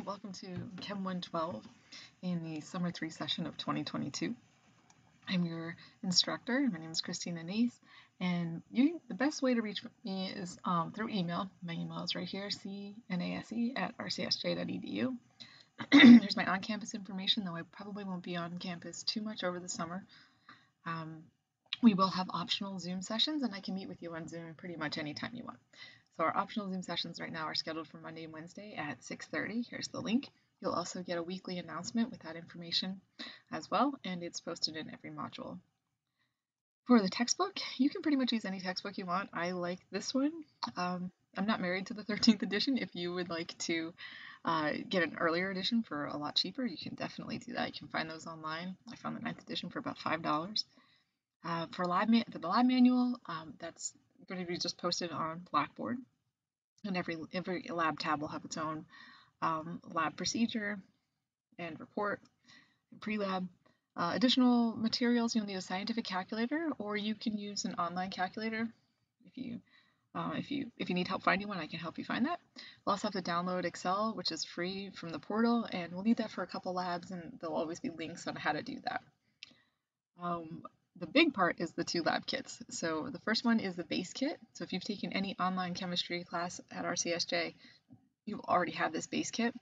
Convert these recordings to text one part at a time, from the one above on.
Welcome to Chem 112 in the Summer 3 session of 2022. I'm your instructor. My name is Christina Nace, and the best way to reach me is through email. My email is right here, cnase@rcsj.edu. There's my on-campus information, though I probably won't be on campus too much over the summer. We will have optional Zoom sessions, and I can meet with you on Zoom pretty much anytime you want. So our optional Zoom sessions right now are scheduled for Monday and Wednesday at 6:30. Here's the link. You'll also get a weekly announcement with that information as well, and it's posted in every module. For the textbook, you can pretty much use any textbook you want. I like this one. I'm not married to the 13th edition. If you would like to get an earlier edition for a lot cheaper, you can definitely do that. You can find those online. I found the 9th edition for about $5. For the lab manual, that's going to be just posted on Blackboard, and every lab tab will have its own lab procedure and report and pre-lab. Additional materials, you'll need a scientific calculator, or you can use an online calculator. If you need help finding one, I can help you find that. We'll also have to download Excel, which is free from the portal, and we'll need that for a couple labs, and there'll always be links on how to do that. The big part is the 2 lab kits. So the first one is the base kit. So if you've taken any online chemistry class at RCSJ, you already have this base kit.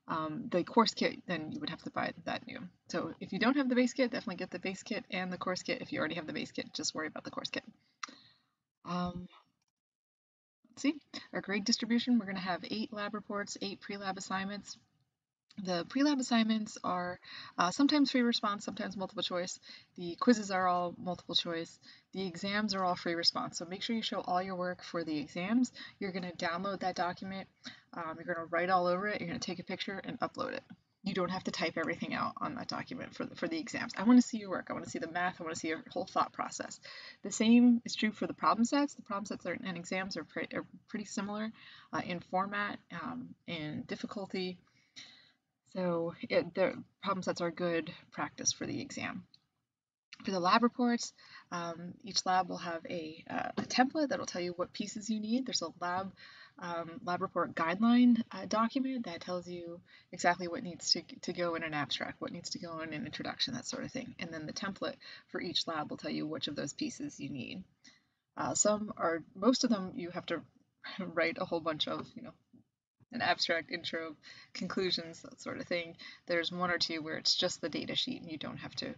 The course kit, then you would have to buy that new. So if you don't have the base kit, definitely get the base kit and the course kit. If you already have the base kit, just worry about the course kit. Let's see, our grade distribution, we're going to have 8 lab reports, 8 pre-lab assignments. The pre-lab assignments are sometimes free response, sometimes multiple choice. The quizzes are all multiple choice. The exams are all free response. So make sure you show all your work for the exams. You're going to download that document. You're going to write all over it. You're going to take a picture and upload it. You don't have to type everything out on that document for the exams. I want to see your work. I want to see the math. I want to see your whole thought process. The same is true for the problem sets. The problem sets and exams are pretty similar in format and difficulty. So the problem sets are good practice for the exam. For the lab reports, each lab will have a template that will tell you what pieces you need. There's a lab report guideline document that tells you exactly what needs to go in an abstract, what needs to go in an introduction, that sort of thing. And then the template for each lab will tell you which of those pieces you need. Most of them you have to write a whole bunch of, an abstract, intro, conclusions, that sort of thing. There's 1 or 2 where it's just the data sheet and you don't have to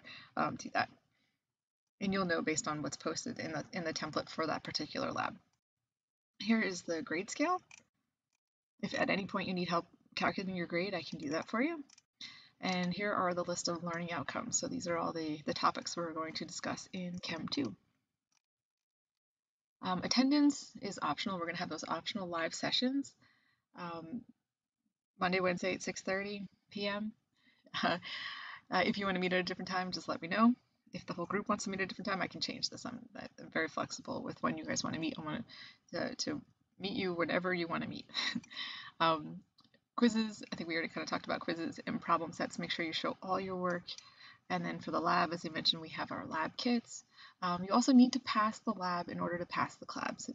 do that. And you'll know based on what's posted in the template for that particular lab. Here is the grade scale. If at any point you need help calculating your grade, I can do that for you. And here are the list of learning outcomes. So these are all the topics we're going to discuss in Chem 2. Attendance is optional. We're going to have those optional live sessions. Monday, Wednesday at 6:30 p.m. If you want to meet at a different time, just let me know. If the whole group wants to meet at a different time, I can change this. I'm very flexible with when you guys want to meet. I want to meet you whenever you want to meet. Quizzes, I think we already kind of talked about quizzes and problem sets. Make sure you show all your work. And then for the lab, as I mentioned, we have our lab kits. You also need to pass the lab in order to pass the class.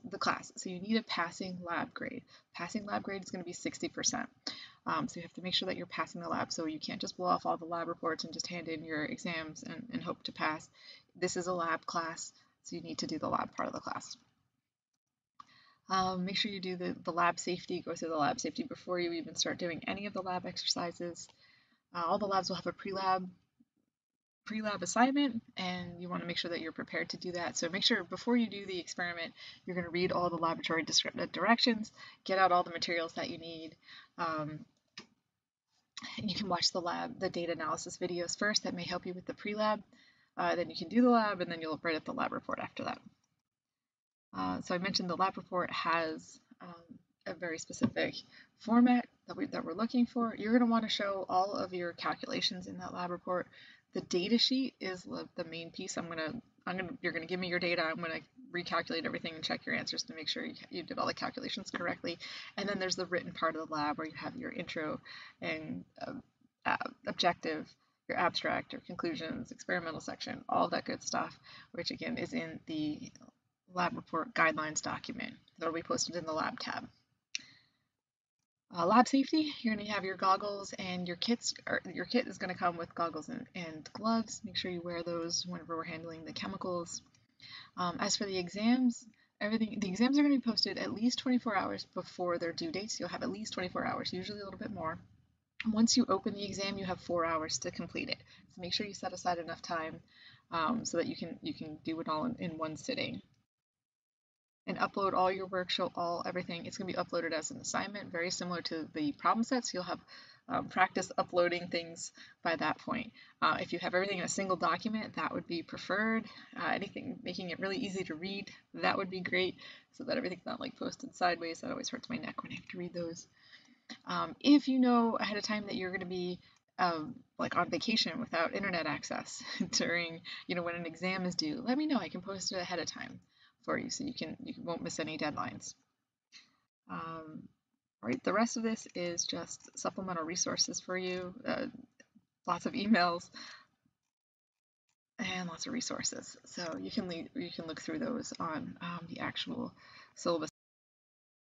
So you need a passing lab grade. Passing lab grade is going to be 60%. So you have to make sure that you're passing the lab. So you can't just blow off all the lab reports and just hand in your exams and hope to pass. This is a lab class, so you need to do the lab part of the class. Make sure you do the lab safety, go through the lab safety before you even start doing any of the lab exercises. All the labs will have a pre-lab assignment, and you want to make sure that you're prepared to do that. So make sure before you do the experiment, you're going to read all the laboratory directions, get out all the materials that you need. You can watch the data analysis videos first. That may help you with the pre-lab. Then you can do the lab, and then you'll write up the lab report after that. So I mentioned the lab report has a very specific format that we're looking for. You're going to want to show all of your calculations in that lab report. The data sheet is the main piece. You're going to give me your data. I'm going to recalculate everything and check your answers to make sure you did all the calculations correctly. And then there's the written part of the lab where you have your intro and objective, your abstract, your conclusions, experimental section, all that good stuff, which again is in the lab report guidelines document that will be posted in the lab tab. Lab safety, you're going to have your goggles and your kit is going to come with goggles and gloves. Make sure you wear those whenever we're handling the chemicals. As for the exams, the exams are going to be posted at least 24 hours before their due dates. You'll have at least 24 hours, usually a little bit more. Once you open the exam, you have 4 hours to complete it. So make sure you set aside enough time so that you can do it all in one sitting. And upload all your work, show everything. It's going to be uploaded as an assignment, very similar to the problem sets. You'll have practice uploading things by that point. If you have everything in a single document, that would be preferred. Anything making it really easy to read, that would be great, so that everything's not like posted sideways. That always hurts my neck when I have to read those. If you know ahead of time that you're going to be like on vacation without internet access during, when an exam is due, let me know. I can post it ahead of time for you so you won't miss any deadlines. All right, the rest of this is just supplemental resources for you, lots of emails and lots of resources. So you can look through those on the actual syllabus